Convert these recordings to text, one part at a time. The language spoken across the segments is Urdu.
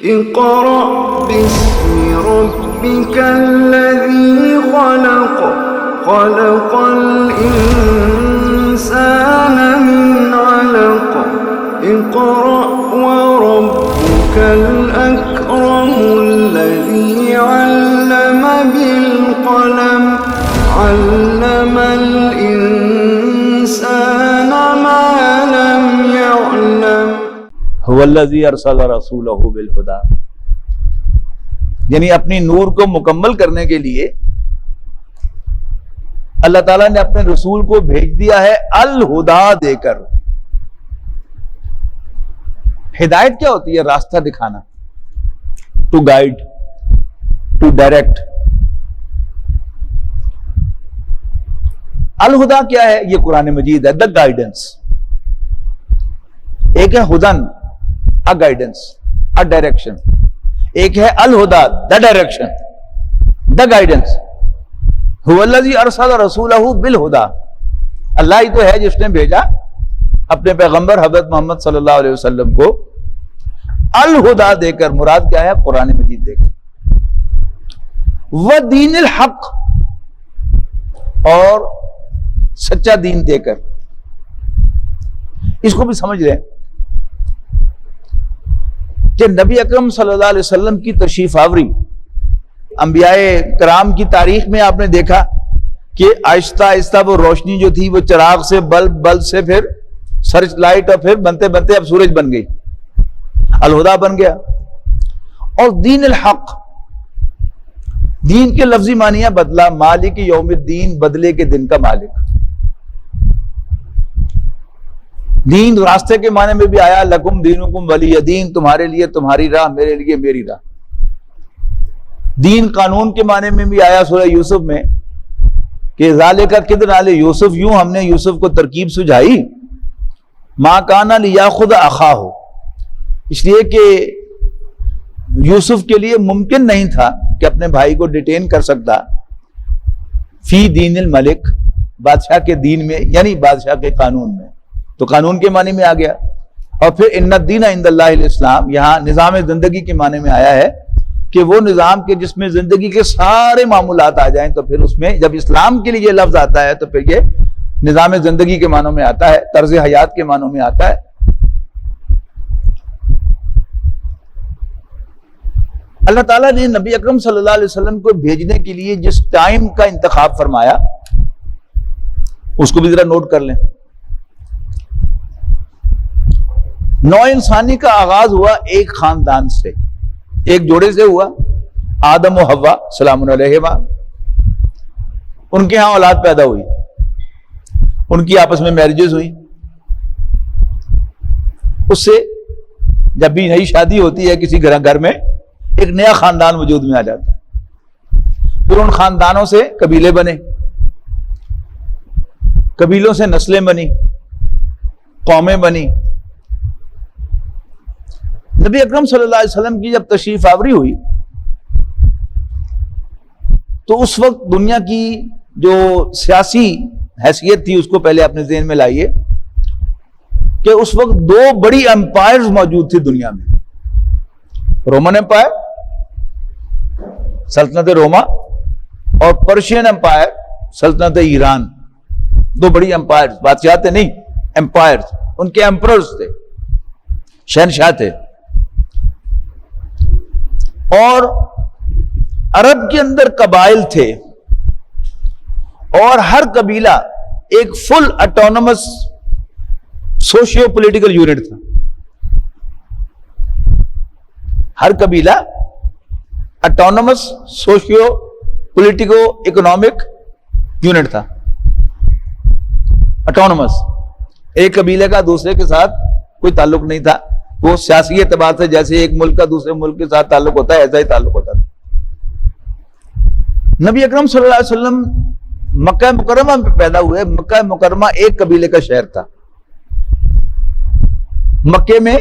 اقرأ باسم ربك الذي خلق خلق الإنسان من علق اقرأ وربك الأكرم الذي علم بالقلم علم الإنسان ما لم يعلم هو الذی ارسل رسولہ بالہدی، یعنی اپنی نور کو مکمل کرنے کے لیے اللہ تعالیٰ نے اپنے رسول کو بھیج دیا ہے الہدی دے کر۔ ہدایت کیا ہوتی ہے؟ راستہ دکھانا، to guide, to direct. Alhuda کیا ہے؟ یہ قرآن مجید ہے، دا گائیڈنس۔ ایک ہے ہدن، a guidance, a direction، ایک ہے Alhuda, the direction، the guidance۔ هو الذی ارسل رسولہ بالہدی، اللہ ہی تو ہے جس نے بھیجا اپنے پیغمبر حضرت محمد صلی اللہ علیہ وسلم کو الہدی دے کر۔ مراد کیا ہے؟ قرآن مجید دے کر، ودین الحق، اور سچا دین دے کر۔ اس کو بھی سمجھ رہے ہیں کہ نبی اکرم صلی اللہ علیہ وسلم کی تشریف آوری، انبیاء کرام کی تاریخ میں آپ نے دیکھا کہ آہستہ آہستہ وہ روشنی جو تھی وہ چراغ سے، بلب سے، پھر سرچ لائٹ، اور پھر بنتے بنتے اب سورج بن گئی، الہدی بن گیا۔ اور دین الحق، دین کے لفظی معنی بدلا، مالک یوم الدین، بدلے کے دن کا مالک۔ دین راستے کے معنی میں بھی آیا، لکم دینکم ولی دین، تمہارے لیے تمہاری راہ، میرے لیے میری راہ۔ دین قانون کے معنی میں بھی آیا سورہ یوسف میں کہ ذالک کدن آل یوسف، یوں ہم نے یوسف کو ترکیب سجھائی، ما کان لیاخذ اخاہ، اس لیے کہ یوسف کے لیے ممکن نہیں تھا کہ اپنے بھائی کو ڈیٹین کر سکتا، فی دین الملک، بادشاہ کے دین میں، یعنی بادشاہ کے قانون میں، تو قانون کے معنی میں آ گیا۔ اور پھر ان الدین عند اللہ الاسلام، یہاں نظام زندگی کے معنی میں آیا ہے کہ وہ نظام کے جس میں زندگی کے سارے معمولات آ جائیں، تو پھر اس میں جب اسلام کے لیے یہ لفظ آتا ہے تو پھر یہ نظام زندگی کے معنوں میں آتا ہے، طرز حیات کے معنوں میں آتا ہے۔ اللہ تعالیٰ نے نبی اکرم صلی اللہ علیہ وسلم کو بھیجنے کے لیے جس ٹائم کا انتخاب فرمایا اس کو بھی ذرا نوٹ کر لیں۔ نو انسانی کا آغاز ہوا ایک خاندان سے، ایک جوڑے سے ہوا، آدم و حوا سلام علیہما۔ ان کے ہاں اولاد پیدا ہوئی، ان کی آپس میں میرجز ہوئی، اس سے جب بھی نئی شادی ہوتی ہے کسی گھر میں ایک نیا خاندان وجود میں آ جاتا ہے۔ پھر ان خاندانوں سے قبیلے بنے، قبیلوں سے نسلیں بنی، قومیں بنی۔ نبی اکرم صلی اللہ علیہ وسلم کی جب تشریف آوری ہوئی تو اس وقت دنیا کی جو سیاسی حیثیت تھی اس کو پہلے اپنے ذہن میں لائیے کہ اس وقت دو بڑی امپائرز موجود تھی دنیا میں، رومن امپائر، سلطنت روما، اور پرشین امپائر، سلطنت ایران۔ دو بڑی امپائرز، بادشاہ تھے نہیں، امپائرز، ان کے امپررز تھے، شہنشاہ تھے۔ اور عرب کے اندر قبائل تھے، اور ہر قبیلہ ایک فل اٹونومس سوشیو پولیٹیکل یونٹ تھا۔ ہر قبیلہ autonomous socio politico economic unit تھا، اٹونومس، ایک قبیلے کا دوسرے کے ساتھ کوئی تعلق نہیں تھا، وہ سیاسی اعتبار سے جیسے ایک ملک کا دوسرے ملک کے ساتھ تعلق ہوتا ہے ایسا ہی تعلق ہوتا تھا۔ نبی اکرم صلی اللہ علیہ وسلم مکہ مکرمہ میں پیدا ہوئے۔ مکہ مکرمہ ایک قبیلے کا شہر تھا۔ مکے میں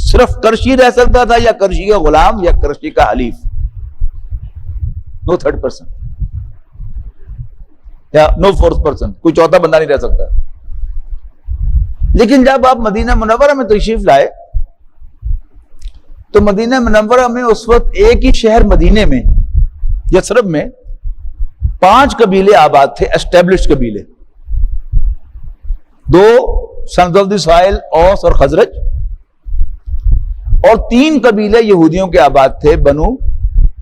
صرف کرشی رہ سکتا تھا، یا کرشی کا غلام یا کرشی کا حلیف، نو تھرڈ پرسن یا نو فورتھ پرسن، کوئی چوتھا بندہ نہیں رہ سکتا۔ لیکن جب آپ مدینہ منورہ میں تشریف لائے تو مدینہ منورہ میں اس وقت ایک ہی شہر مدینے میں یثرب میں 5 قبیلے آباد تھے، اسٹیبلشڈ قبیلے، 2 سنز آف دی سوائل، اوس اور خزرج، اور 3 قبیلے یہودیوں کے آباد تھے، بنو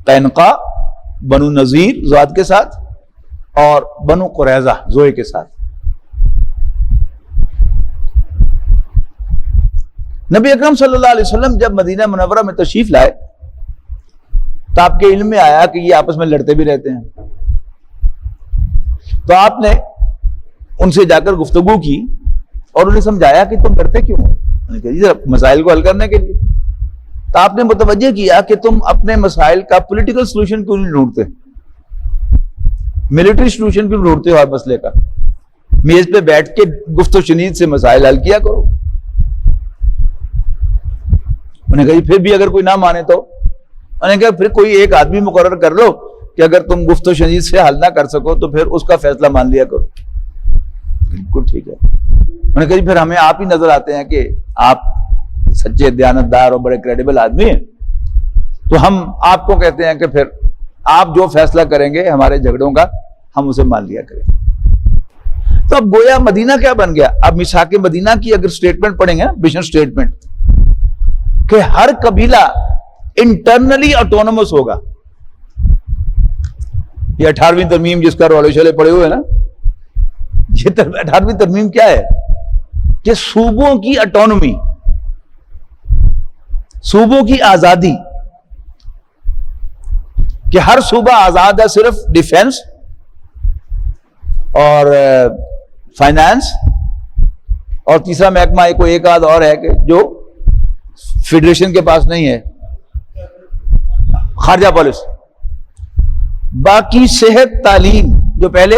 قینقاع، بنو نذیر زواد کے ساتھ، اور بنو قریظہ زوئے کے ساتھ۔ نبی اکرم صلی اللہ علیہ وسلم جب مدینہ منورہ میں تشریف لائے تو آپ کے علم میں آیا کہ یہ آپس میں لڑتے بھی رہتے ہیں، تو آپ نے ان سے جا کر گفتگو کی اور انہیں سمجھایا کہ تم کرتے کیوں ہو، مسائل کو حل کرنے کے لیے۔ تو آپ نے متوجہ کیا کہ تم اپنے مسائل کا پولیٹیکل سلوشن کیوں نہیں ڈھونڈتے، ملٹری سلوشن کیوں ڈھونڈتے ہو، ہر مسئلے کا میز پہ بیٹھ کے گفت و شنید سے مسائل حل کیا کرو۔ انہیں کہا پھر بھی اگر کوئی نہ مانے تو، انہیں کہا پھر کوئی ایک آدمی مقرر کر لو کہ اگر تم گفت و شنید سے حل نہ کر سکو تو پھر اس کا فیصلہ مان لیا کرو۔ بالکل ٹھیک ہے۔ انہیں کہا پھر ہمیں آپ ہی نظر آتے ہیں کہ آپ سچے دیانتدار اور بڑے کریڈیبل آدمی ہیں، تو ہم آپ کو کہتے ہیں کہ پھر آپ جو فیصلہ کریں گے ہمارے جھگڑوں کا ہم اسے مان لیا کریں۔ تو اب گویا مدینہ کیا بن گیا؟ اب میثاق مدینہ کی اگر سٹیٹمنٹ پڑھیں گے، ویژن سٹیٹمنٹ، کہ ہر قبیلہ انٹرنلی آٹونومس ہوگا۔ یہ 18ویں ترمیم جس کا رولے شلے پڑے ہوئے نا، یہ 18ویں ترمیم کیا ہے کہ صوبوں کی آٹونومی، صوبوں کی آزادی، کہ ہر صوبہ آزاد ہے صرف ڈیفنس اور فائنانس، اور تیسرا محکمہ کوئی ایک آدھ اور ہے کہ جو فیڈریشن کے پاس نہیں ہے، خارجہ پالیسی۔ باقی صحت، تعلیم، جو پہلے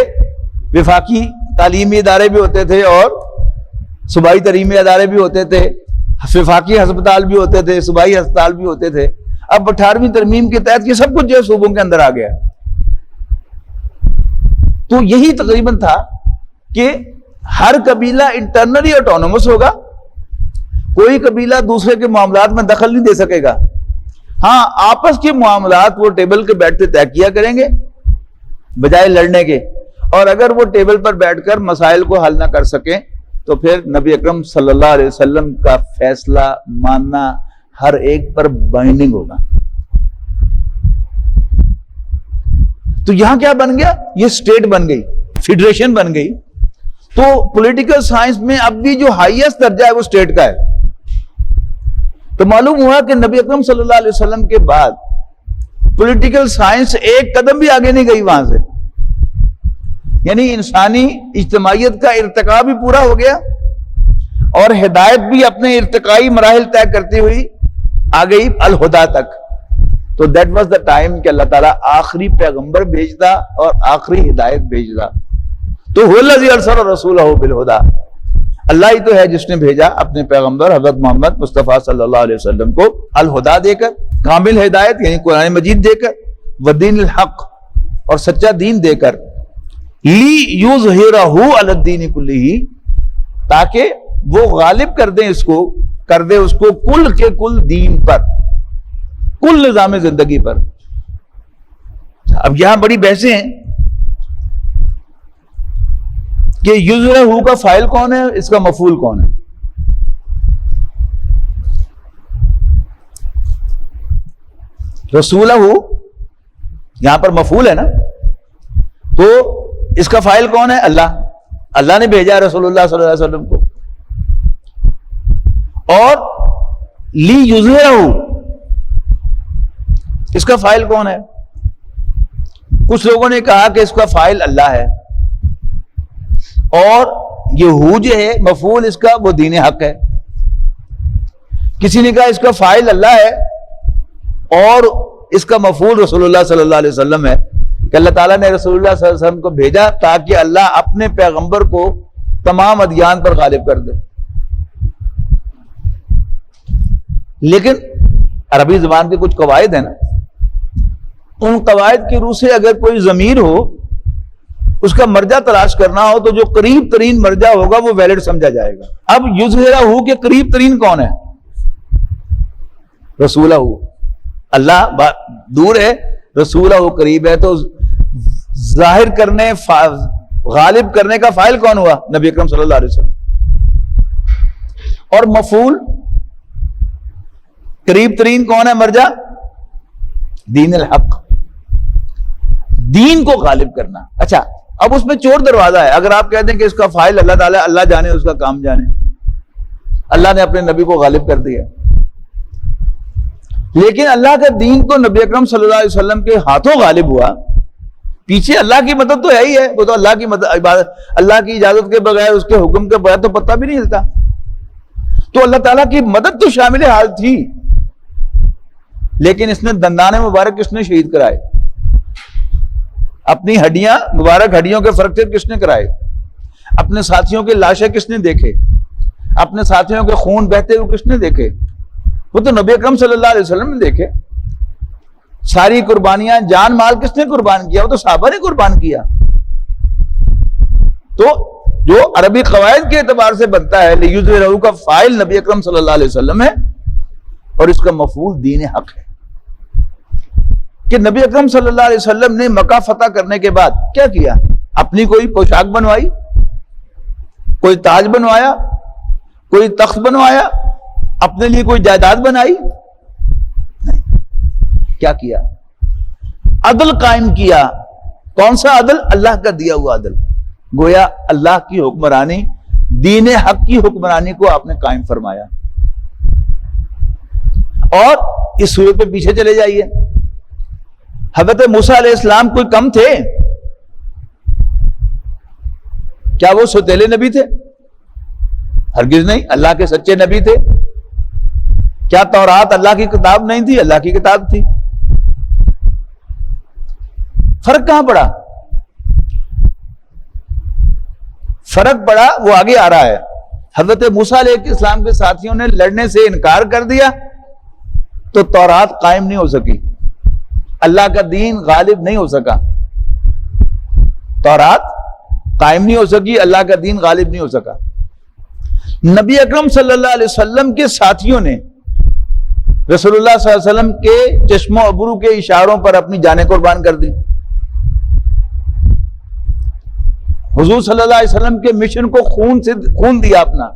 وفاقی تعلیمی ادارے بھی ہوتے تھے اور صوبائی تعلیمی ادارے بھی ہوتے تھے، وفاقی ہسپتال بھی ہوتے تھے، صوبائی ہسپتال بھی ہوتے تھے، اب 18ویں ترمیم کے تحت یہ سب کچھ جو ہے صوبوں کے اندر آ گیا۔ تو یہی تقریباً تھا کہ ہر قبیلہ انٹرنلی آٹونومس ہوگا، کوئی قبیلہ دوسرے کے معاملات میں دخل نہیں دے سکے گا، ہاں آپس کے معاملات وہ ٹیبل کے بیٹھ کے طے کیا کریں گے بجائے لڑنے کے، اور اگر وہ ٹیبل پر بیٹھ کر مسائل کو حل نہ کر سکیں تو پھر نبی اکرم صلی اللہ علیہ وسلم کا فیصلہ ماننا ہر ایک پر بائنڈنگ ہوگا۔ تو یہاں کیا بن گیا؟ یہ اسٹیٹ بن گئی، فیڈریشن بن گئی۔ تو پولیٹیکل سائنس میں اب بھی جو ہائیسٹ درجہ ہے وہ اسٹیٹ کا ہے۔ تو معلوم ہوا کہ نبی اکرم صلی اللہ علیہ وسلم کے بعد پولیٹیکل سائنس ایک قدم بھی آگے نہیں گئی وہاں سے، یعنی انسانی اجتماعیت کا ارتقاء بھی پورا ہو گیا اور ہدایت بھی اپنے ارتقائی مراحل طے کرتی ہوئی آ گئی الہدا تک۔ تو دیٹ واز دا ٹائم کہ اللہ تعالیٰ آخری پیغمبر بھیجتا اور آخری ہدایت بھیجتا۔ تو هو الذی ارسل رسولہ بالہدی، اللہ ہی تو ہے جس نے بھیجا اپنے پیغمبر حضرت محمد مصطفیٰ صلی اللہ علیہ وسلم کو الہدا دے کر، کامل ہدایت یعنی قرآن مجید دے کر، ودین الحق اور سچا دین دے کر، لیظہرہ علی الدین کلہ، تاکہ وہ غالب کر دیں اس کو، کر دے اس کو کل کے کل دین پر، کل نظام زندگی پر۔ اب یہاں بڑی بحثیں ہیں کہ یظہرہ کا فاعل کون ہے، اس کا مفعول کون ہے۔ رسولہ یہاں پر مفعول ہے نا، تو اس کا فاعل کون ہے؟ اللہ، اللہ نے بھیجا رسول اللہ صلی اللہ علیہ وسلم کو۔ اور لی یظہرہ اس کا فاعل کون ہے؟ کچھ لوگوں نے کہا کہ اس کا فاعل اللہ ہے، اور یہ جو ہے مفعول اس کا وہ دین حق ہے۔ کسی نے کہا اس کا فاعل اللہ ہے اور اس کا مفعول رسول اللہ صلی اللہ علیہ وسلم ہے، کہ اللہ تعالیٰ نے رسول اللہ صلی اللہ علیہ وسلم کو بھیجا تاکہ اللہ اپنے پیغمبر کو تمام ادیان پر غالب کر دے۔ لیکن عربی زبان کے کچھ قواعد ہیں نا، ان قواعد کی روح سے اگر کوئی ضمیر ہو، اس کا مرجع تلاش کرنا ہو، تو جو قریب ترین مرجع ہوگا وہ ویلڈ سمجھا جائے گا۔ اب یظہرہ کے قریب ترین کون ہے؟ رسولہ، اللہ دور ہے، رسولہ قریب ہے، تو ظاہر کرنے غالب کرنے کا فاعل کون ہوا؟ نبی اکرم صلی اللہ علیہ وسلم. اور مفعول قریب ترین کون ہے؟ مرجع دین الحق، دین کو غالب کرنا. اچھا اب اس میں چور دروازہ ہے. اگر آپ کہتے ہیں کہ اس کا فاعل اللہ تعالیٰ، اللہ جانے اس کا کام جانے، اللہ نے اپنے نبی کو غالب کر دیا، لیکن اللہ کا دین تو نبی اکرم صلی اللہ علیہ وسلم کے ہاتھوں غالب ہوا. پیچھے اللہ کی مدد تو ہے ہی ہے، وہ تو اللہ کی مدد، عبادت اللہ کی اجازت کے بغیر، اس کے حکم کے بغیر تو پتہ بھی نہیں ہلتا. تو اللہ تعالیٰ کی مدد تو شامل حال تھی، لیکن اس نے دندان مبارک کس نے شہید کرائے؟ اپنی ہڈیاں مبارک، ہڈیوں کے فریکچر کس نے کرائے؟ اپنے ساتھیوں کے لاشیں کس نے دیکھے؟ اپنے ساتھیوں کے خون بہتے ہوئے کس نے دیکھے؟ وہ تو نبی اکرم صلی اللہ علیہ وسلم نے دیکھے. ساری قربانیاں، جان مال کس نے قربان کیا؟ وہ تو صحابہ نے قربان کیا. تو جو عربی قواعد کے اعتبار سے بنتا ہے لیظہرہ کا فاعل نبی اکرم صلی اللہ علیہ وسلم ہے، اور اس کا مفعول دین حق ہے. کہ نبی اکرم صلی اللہ علیہ وسلم نے مکہ فتح کرنے کے بعد کیا کیا؟ اپنی کوئی پوشاک بنوائی، کوئی تاج بنوایا، کوئی تخت بنوایا، اپنے لیے کوئی جائیداد بنائی؟ نہیں. کیا کیا؟ عدل قائم کیا. کون سا عدل؟ اللہ کا دیا ہوا عدل. گویا اللہ کی حکمرانی، دین حق کی حکمرانی کو آپ نے قائم فرمایا. اور اس صورت پہ پیچھے چلے جائیے، حضرت موسیٰ علیہ السلام کوئی کم تھے؟ کیا وہ سوتیلے نبی تھے؟ ہرگز نہیں، اللہ کے سچے نبی تھے. کیا تورات اللہ کی کتاب نہیں تھی؟ اللہ کی کتاب تھی. فرق کہاں پڑا؟ فرق پڑا، وہ آگے آ رہا ہے. حضرت موسیٰ علیہ السلام کے ساتھیوں نے لڑنے سے انکار کر دیا تو تورات قائم نہیں ہو سکی، اللہ کا دین غالب نہیں ہو سکا. تورات قائم نہیں ہو سکی، اللہ کا دین غالب نہیں ہو سکا. نبی اکرم صلی اللہ علیہ وسلم کے ساتھیوں نے رسول اللہ صلی اللہ علیہ وسلم کے چشم و ابرو کے اشاروں پر اپنی جانیں قربان کر دی. حضور صلی اللہ علیہ وسلم کے مشن کو خون دیا، اپنا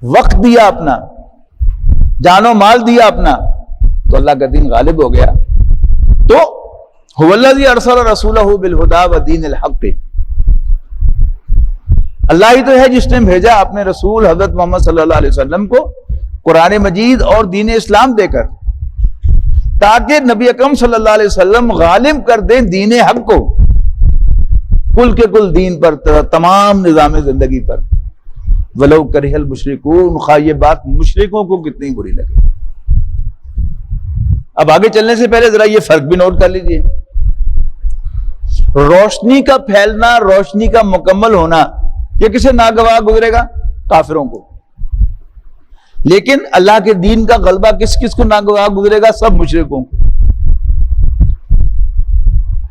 وقت دیا، اپنا جان و مال دیا اپنا، تو اللہ کا دین غالب ہو گیا. تو هو الذی ارسل رسولہ بالہدی ودین الحق، اللہ ہی تو ہے جس نے بھیجا اپنے رسول حضرت محمد صلی اللہ علیہ وسلم کو قرآن مجید اور دین اسلام دے کر، تاکہ نبی اکرم صلی اللہ علیہ وسلم غالب کر دیں دین حق کو کل کے کل دین پر، تمام نظام زندگی پر. ولو کرہ المشرکون، خواہ یہ بات مشرکوں کو کتنی بری لگے. اب آگے چلنے سے پہلے ذرا یہ فرق بھی نوٹ کر لیجئے. روشنی کا پھیلنا، روشنی کا مکمل ہونا، یہ کسے ناگواہ گزرے گا؟ کافروں کو. لیکن اللہ کے دین کا غلبہ کس کس کو ناگواہ گزرے گا؟ سب مشرکوں کو.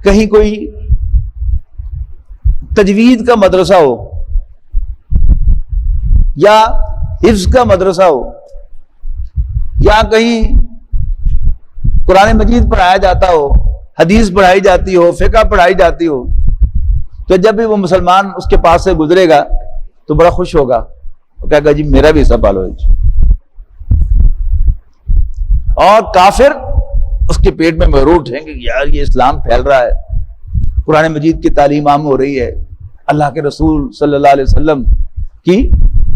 کہیں کوئی تجوید کا مدرسہ ہو یا حفظ کا مدرسہ ہو یا کہیں قرآن مجید پڑھایا جاتا ہو، حدیث پڑھائی جاتی ہو، فقہ پڑھائی جاتی ہو، تو جب بھی وہ مسلمان اس کے پاس سے گزرے گا تو بڑا خوش ہوگا، وہ کہے گا جی میرا بھی حصہ پالو. اور کافر اس کے پیٹ میں محروم اٹھیں گے، یار یہ اسلام پھیل رہا ہے، قرآن مجید کی تعلیم عام ہو رہی ہے، اللہ کے رسول صلی اللہ علیہ وسلم کی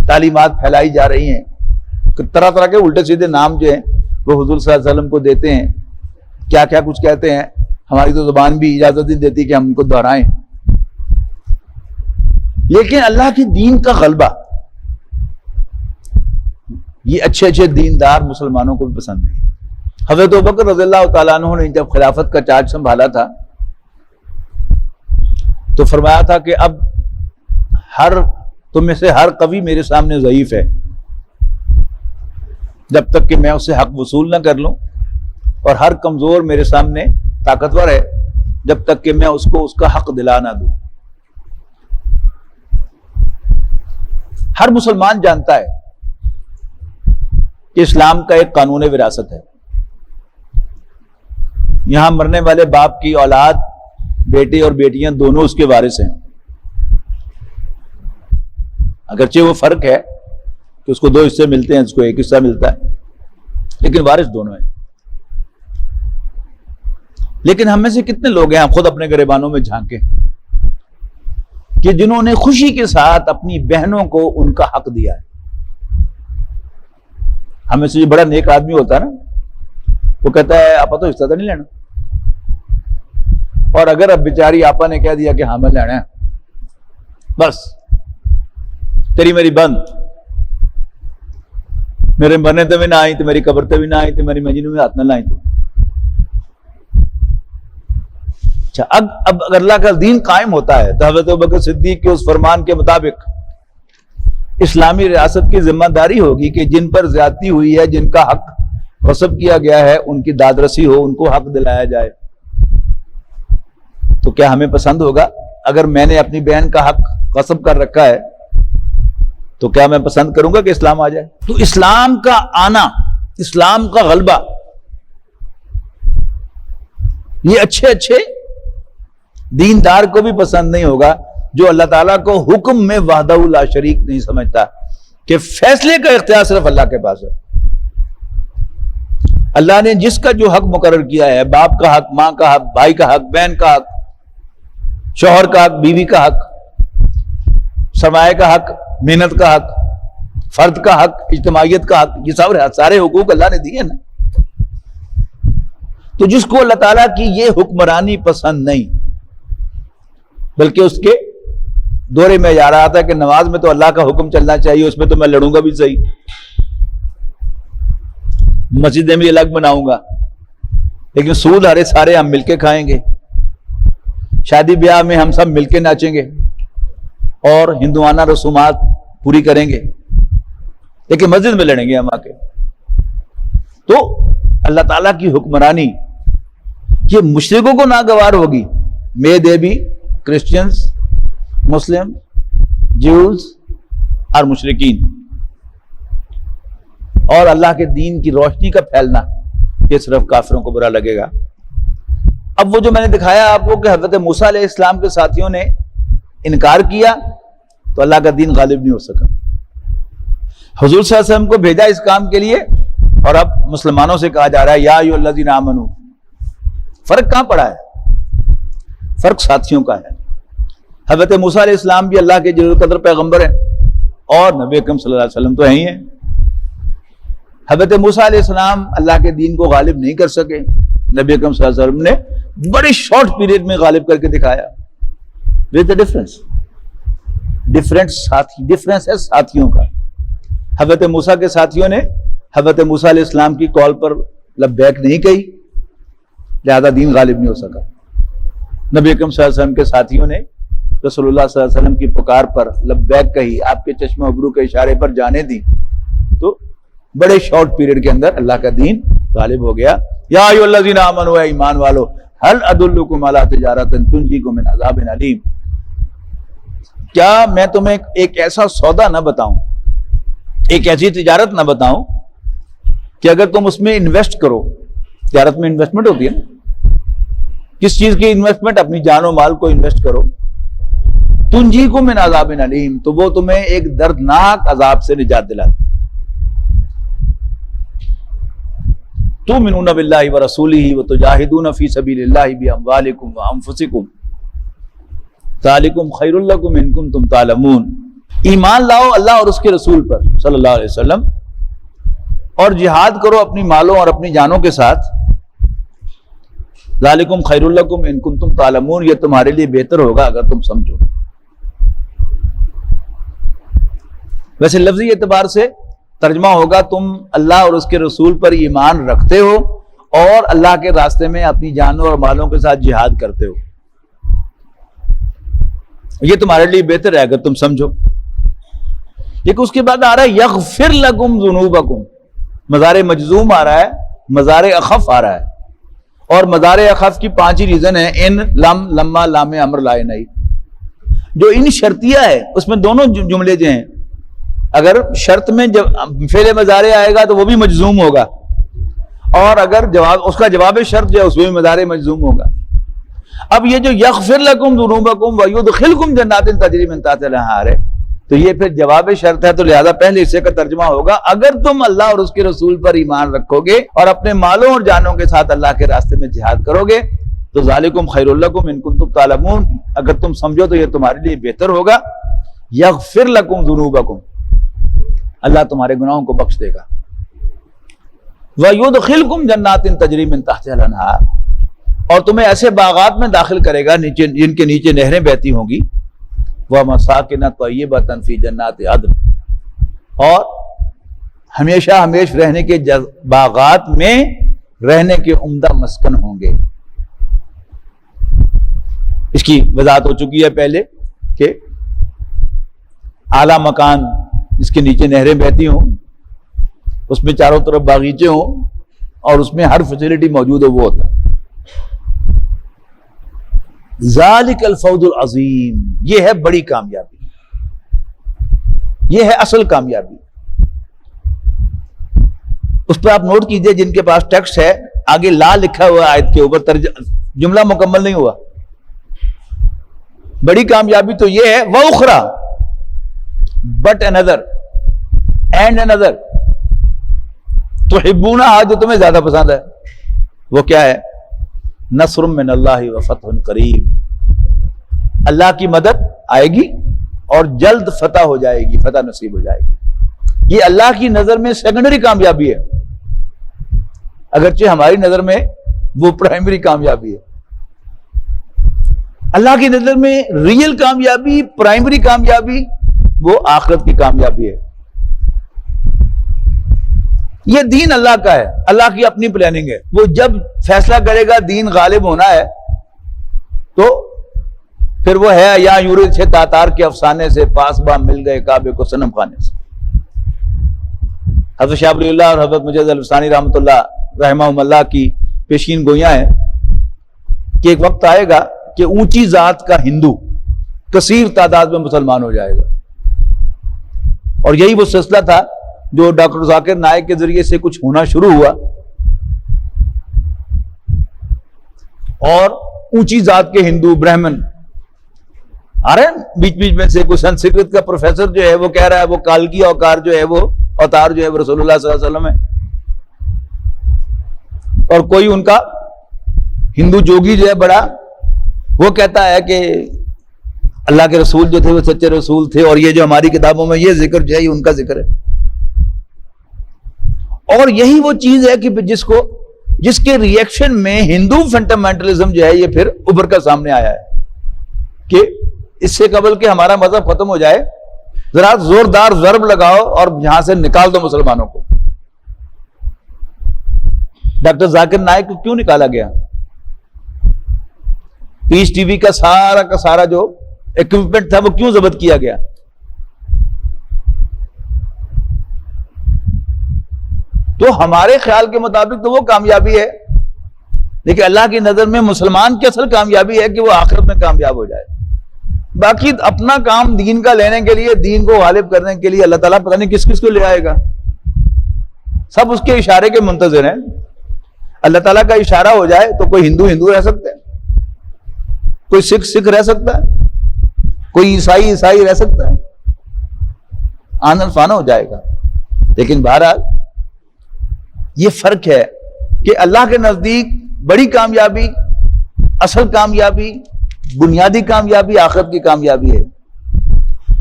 تعلیمات پھیلائی جا رہی ہیں. طرح طرح کے الٹے سیدھے نام جو ہیں وہ حضور صلی اللہ علیہ وسلم کو دیتے ہیں، کیا کیا کچھ کہتے ہیں، ہماری تو زبان بھی اجازت نہیں دیتی کہ ہم ان کو دہرائیں. لیکن اللہ کے دین کا غلبہ یہ اچھے اچھے دیندار مسلمانوں کو بھی پسند ہے. حضرت ابوبکر رضی اللہ تعالیٰ عنہ نے جب خلافت کا چارج سنبھالا تھا تو فرمایا تھا کہ اب تم میں سے ہر قوی میرے سامنے ضعیف ہے، جب تک کہ میں اسے حق وصول نہ کر لوں، اور ہر کمزور میرے سامنے طاقتور ہے جب تک کہ میں اس کو اس کا حق دلا نہ دوں. ہر مسلمان جانتا ہے کہ اسلام کا ایک قانون وراثت ہے. یہاں مرنے والے باپ کی اولاد، بیٹے اور بیٹیاں دونوں اس کے وارث ہیں. اگرچہ وہ فرق ہے کہ اس کو 2 حصے ملتے ہیں، اس کو 1 حصہ ملتا ہے، لیکن وارث دونوں ہیں. لیکن ہم میں سے کتنے لوگ ہیں، ہم خود اپنے گریبانوں میں جھانکیں، کہ جنہوں نے خوشی کے ساتھ اپنی بہنوں کو ان کا حق دیا ہے. ہمیں سے جو بڑا نیک آدمی ہوتا ہے نا، وہ کہتا ہے آپا تو حصہ تو نہیں لینا، اور اگر اب بیچاری آپا نے کہہ دیا کہ ہاں میں لینا ہے، بس تیری میری بند، میرے مرنے تے بھی نہ آئی تو میری قبر تے بھی نہ آئی تو میری منجی میں ہاتھ نہ لائیں. تو اچھا، اب اگر اللہ کا دین قائم ہوتا ہے تو حضرت ابوبکر صدیق کے اس فرمان کے مطابق اسلامی ریاست کی ذمہ داری ہوگی کہ جن پر زیادتی ہوئی ہے، جن کا حق غصب کیا گیا ہے، ان کی داد رسی ہو، ان کو حق دلایا جائے. تو کیا ہمیں پسند ہوگا اگر میں نے اپنی بہن کا حق غصب کر رکھا ہے تو کیا میں پسند کروں گا کہ اسلام آ جائے؟ تو اسلام کا آنا، اسلام کا غلبہ، یہ اچھے دیندار کو بھی پسند نہیں ہوگا جو اللہ تعالیٰ کو حکم میں وحدہ لا شریک نہیں سمجھتا کہ فیصلے کا اختیار صرف اللہ کے پاس ہے. اللہ نے جس کا جو حق مقرر کیا ہے، باپ کا حق، ماں کا حق، بھائی کا حق، بہن کا حق، شوہر کا حق، بیوی کا حق، سرمایہ کا حق، محنت کا حق، فرد کا حق، اجتماعیت کا حق، یہ سارے حقوق اللہ نے دیے نا. تو جس کو اللہ تعالیٰ کی یہ حکمرانی پسند نہیں، بلکہ اس کے دورے میں جا رہا تھا کہ نماز میں تو اللہ کا حکم چلنا چاہیے، اس میں تو میں لڑوں گا بھی صحیح، مسجدیں بھی الگ بناؤں گا، لیکن سود سارے ہم مل کے کھائیں گے، شادی بیاہ میں ہم سب مل کے ناچیں گے اور ہندوانہ رسومات پوری کریں گے، لیکن مسجد میں لڑیں گے ہم آ کے. تو اللہ تعالیٰ کی حکمرانی یہ مشرکوں کو ناگوار ہوگی. مے دے بھی کرسچنز، مسلم، جیوز اور مشرکین، اور اللہ کے دین کی روشنی کا پھیلنا یہ صرف کافروں کو برا لگے گا. اب وہ جو میں نے دکھایا آپ کو کہ حضرت موسیٰ علیہ السلام کے ساتھیوں نے انکار کیا تو اللہ کا دین غالب نہیں ہو سکا. حضور صلی اللہ علیہ وسلم کو بھیجا اس کام کے لیے، اور اب مسلمانوں سے کہا جا رہا ہے یا ایھا الذین آمنوا. فرق کہاں پڑا ہے؟ فرق ساتھیوں کا ہے. حضرت موسیٰ علیہ السلام بھی اللہ کے جلیل القدر پیغمبر ہیں اور نبی اکرم صلی اللہ علیہ وسلم تو ہیں ہی ہیں. حضرت موسیٰ علیہ السلام اللہ کے دین کو غالب نہیں کر سکے، نبی اکرم صلی اللہ علیہ وسلم نے بڑے شارٹ پیریڈ میں غالب کر کے دکھایا. With the difference. ڈفرینس ہے ساتھیوں کا. حضرت موسیٰ کے ساتھیوں نے حضرت موسیٰ علیہ السلام کی کال پر لبیک نہیں کہی، لہذا دین غالب نہیں ہو سکا. نبی اکرم صلی اللہ علیہ وسلم کے ساتھیوں نے رسول اللہ صلی اللہ علیہ وسلم کی پکار پر لبیک کہی، آپ کے چشم ابرو کے اشارے پر جانے دی، تو بڑے شارٹ پیریڈ کے اندر اللہ کا دین غالب ہو گیا. یا ایھا الذین آمنوا، اے ایمان والو، هل ادلکم علی تجارۃ تنجیکم من عذاب علیم. کیا میں تمہیں ایک ایسا سودا نہ بتاؤں، ایک ایسی تجارت نہ بتاؤں کہ اگر تم اس میں انویسٹ کرو، تجارت میں انویسٹمنٹ ہوتی ہے نا، کس چیز کی انویسٹمنٹ؟ اپنی جان و مال کو انویسٹ کرو. تنجیکم من عذاب علیم، تو وہ تمہیں ایک دردناک عذاب سے نجات دلاتی. تؤمنون باللہ ورسولہ وتجاہدون فی سبیل اللہ باموالکم وانفسکم ذالکم خیر لکم ان کنتم تعلمون. ایمان لاؤ اللہ اور اس کے رسول پر صلی اللہ علیہ وسلم، اور جہاد کرو اپنی مالوں اور اپنی جانوں کے ساتھ. ذالکم خیر لکم ان کنتم تعلمون، یہ تمہارے لیے بہتر ہوگا اگر تم سمجھو. ویسے لفظی اعتبار سے ترجمہ ہوگا تم اللہ اور اس کے رسول پر ایمان رکھتے ہو اور اللہ کے راستے میں اپنی جانوں اور مالوں کے ساتھ جہاد کرتے ہو، یہ تمہارے لیے بہتر ہے اگر تم سمجھو. لیکن اس کے بعد آ رہا ہے یغفر لکم ذنوبکم. مضارع مجزوم آ رہا ہے، مضارع اخف آ رہا ہے، اور مضارع اخف کی 5 ہی ریزن ہیں: ان، لم، لما، لام امر، لائے نہیں. جو ان شرطیہ ہے اس میں دونوں جملے جو ہیں اگر شرط میں فعل مضارع آئے گا تو وہ بھی مجزوم ہوگا، اور اگر اس کا جواب شرط جو ہے اس میں بھی مضارع مجزوم ہوگا۔ اب یہ جو یغفر لکم ذنوبکم ویدخلکم جنات تجری من تحتہا الانہار ہے، تو یہ پھر جواب شرط ہے، تو لہذا پہلے حصے کا ترجمہ ہوگا اگر تم اللہ اور اس کے رسول پر ایمان رکھو گے اور اپنے مالوں اور جانوں کے ساتھ اللہ کے راستے میں جہاد کرو گے تو ذالکم خیر لکم ان کنتم تعلمون، اگر تم سمجھو تو یہ تمہارے لیے بہتر ہوگا۔ یغفر لکم ذنوبکم، اللہ تمہارے گناہوں کو بخش دے گا۔ وَيُدْخِلْكُمْ جَنَّاتٍ تَجْرِي مِن تَحْتِهَا الْأَنْهَارُ، اور تمہیں ایسے باغات میں داخل کرے گا جن کے نیچے نہریں بہتی ہوں گی۔ وَمَسَاكِنَ طَيِّبَةً فِي جَنَّاتِ عَدْنٍ، اور ہمیشہ ہمیش رہنے کے باغات میں رہنے کے عمدہ مسکن ہوں گے۔ اس کی وضاحت ہو چکی ہے پہلے کہ اعلیٰ مکان جس کے نیچے نہریں بہتی ہوں، اس میں چاروں طرف باغیچے ہوں اور اس میں ہر فیسلٹی موجود ہو، وہ ہوتا ہے۔ ذالک الفوز العظیم، یہ ہے بڑی کامیابی، یہ ہے اصل کامیابی۔ اس پہ آپ نوٹ کیجئے جن کے پاس ٹیکسٹ ہے، آگے لا لکھا ہوا آیت کے اوپر، جملہ مکمل نہیں ہوا۔ بڑی کامیابی تو یہ ہے وَأُخْرَى، بٹ another and another، تحبونہا، جو تمہیں زیادہ پسند ہے، وہ کیا ہے؟ نصر من اللہ وفتح قریب، اللہ کی مدد آئے گی اور جلد فتح ہو جائے گی، فتح نصیب ہو جائے گی۔ یہ اللہ کی نظر میں سیکنڈری کامیابی ہے، اگرچہ ہماری نظر میں وہ پرائمری کامیابی ہے۔ اللہ کی نظر میں ریئل کامیابی، پرائمری کامیابی وہ آخرت کی کامیابی ہے۔ یہ دین اللہ کا ہے، اللہ کی اپنی پلاننگ ہے، وہ جب فیصلہ کرے گا دین غالب ہونا ہے تو پھر وہ ہے یا یورید سے تاتار کے افسانے سے پاس با مل گئے کعبے کو صنم خانے سے۔ حضرت شاہ ولی اللہ اور حضرت مجدد الفسانی رحمۃ اللہ رحمہم اللہ کی پیشین گویاں ہیں کہ ایک وقت آئے گا کہ اونچی ذات کا ہندو کثیر تعداد میں مسلمان ہو جائے گا، اور یہی وہ سلسلہ تھا جو ڈاکٹر ذاکر نائک کے ذریعے سے کچھ ہونا شروع ہوا، اور اونچی ذات کے ہندو برہمن آ رہے ہیں بیچ بیچ میں سے۔ کوئی سنسکرت کا پروفیسر جو ہے وہ کہہ رہا ہے وہ کالکی اوتار جو ہے وہ اوتار جو ہے وہ رسول اللہ صلی اللہ علیہ وسلم ہے، اور کوئی ان کا ہندو جوگی جو ہے بڑا، وہ کہتا ہے کہ اللہ کے رسول جو تھے وہ سچے رسول تھے، اور یہ جو ہماری کتابوں میں یہ ذکر جو ہے یہ ان کا ذکر ہے۔ اور یہی وہ چیز ہے کہ جس کے ریئیکشن میں ہندو فنڈامنٹلزم جو ہے یہ پھر ابھر کر سامنے آیا ہے کہ اس سے قبل کہ ہمارا مذہب ختم ہو جائے ذرا زوردار ضرب لگاؤ اور یہاں سے نکال دو مسلمانوں کو۔ ڈاکٹر ذاکر نائک کو کیوں نکالا گیا؟ پیس ٹی وی کا سارا جو ایکوپمنٹ تھا وہ کیوں ضبط کیا گیا؟ تو ہمارے خیال کے مطابق تو وہ کامیابی ہے، لیکن اللہ کی نظر میں مسلمان کی اصل کامیابی ہے کہ وہ آخرت میں کامیاب ہو جائے۔ باقی اپنا کام دین کا لینے کے لیے، دین کو غالب کرنے کے لیے اللہ تعالیٰ پتہ نہیں کس کس کو لے آئے گا، سب اس کے اشارے کے منتظر ہیں۔ اللہ تعالیٰ کا اشارہ ہو جائے تو کوئی ہندو رہ سکتا ہے، کوئی سکھ رہ سکتا ہے، کوئی عیسائی رہ سکتا ہے، آنن فانا ہو جائے گا۔ لیکن بہرحال یہ فرق ہے کہ اللہ کے نزدیک بڑی کامیابی، اصل کامیابی، بنیادی کامیابی آخرت کی کامیابی ہے۔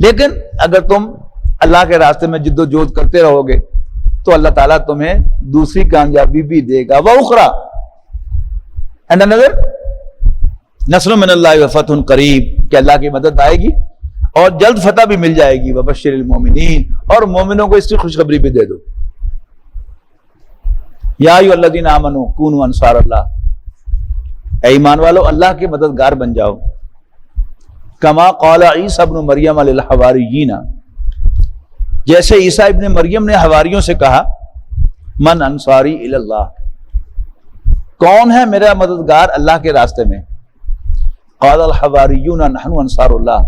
لیکن اگر تم اللہ کے راستے میں جد و جہد کرتے رہو گے تو اللہ تعالیٰ تمہیں دوسری کامیابی بھی دے گا۔ وَأُخْرَى and another نصر من اللہ وفتح قریب، کہ اللہ کی مدد آئے گی اور جلد فتح بھی مل جائے گی۔ وبشر المومنین، اور مومنوں کو اس کی خوشخبری بھی دے دو۔ یا ایھا الذین آمنوا کونوا انصار اللہ، اے ایمان والو اللہ کے مددگار بن جاؤ۔ کما قال عیسیٰ ابن مریم للحواریین، جیسے عیسیٰ ابن مریم نے حواریوں سے کہا، من انصاری الی اللہ، کون ہے میرا مددگار اللہ کے راستے میں؟ قال الحواریون نحن انصار اللہ،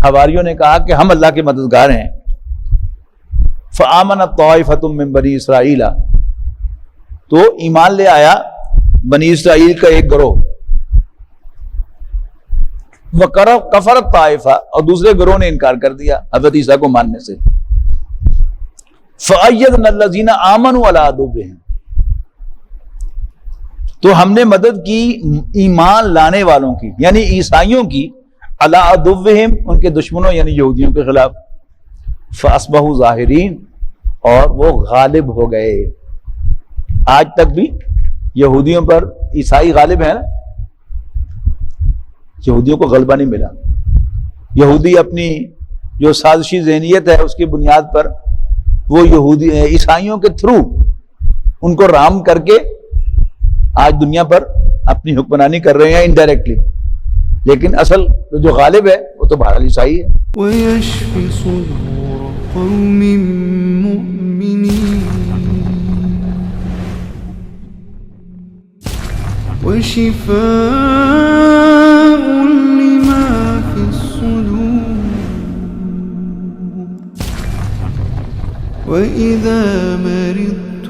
حواریوں نے کہا کہ ہم اللہ کے مددگار ہیں۔ فآمنت طائفۃ من بنی اسرائیل، تو ایمان لے آیا بنی اسرائیل کا ایک گروہ، وکفرت طائفہ، اور دوسرے گروہ نے انکار کر دیا حضرت عیسیٰ کو ماننے سے۔ فأیدنا الذین آمنوا علی عدوہم، تو ہم نے مدد کی ایمان لانے والوں کی، یعنی عیسائیوں کی، علی عدوہم، ان کے دشمنوں یعنی یہودیوں کے خلاف، فاصبحوا ظاہرین، اور وہ غالب ہو گئے۔ آج تک بھی یہودیوں پر عیسائی غالب ہیں نا، یہودیوں کو غلبہ نہیں ملا۔ یہودی اپنی جو سازشی ذہنیت ہے اس کی بنیاد پر وہ یہودی عیسائیوں کے تھرو ان کو رام کر کے آج دنیا پر اپنی حکمرانی کر رہے ہیں انڈائریکٹلی، لیکن اصل جو غالب ہے وہ تو بہرحال عیسائی ہے۔ ويشفي صدور قوم مؤمنين وشفاء لما في الصدور وإذا مرضت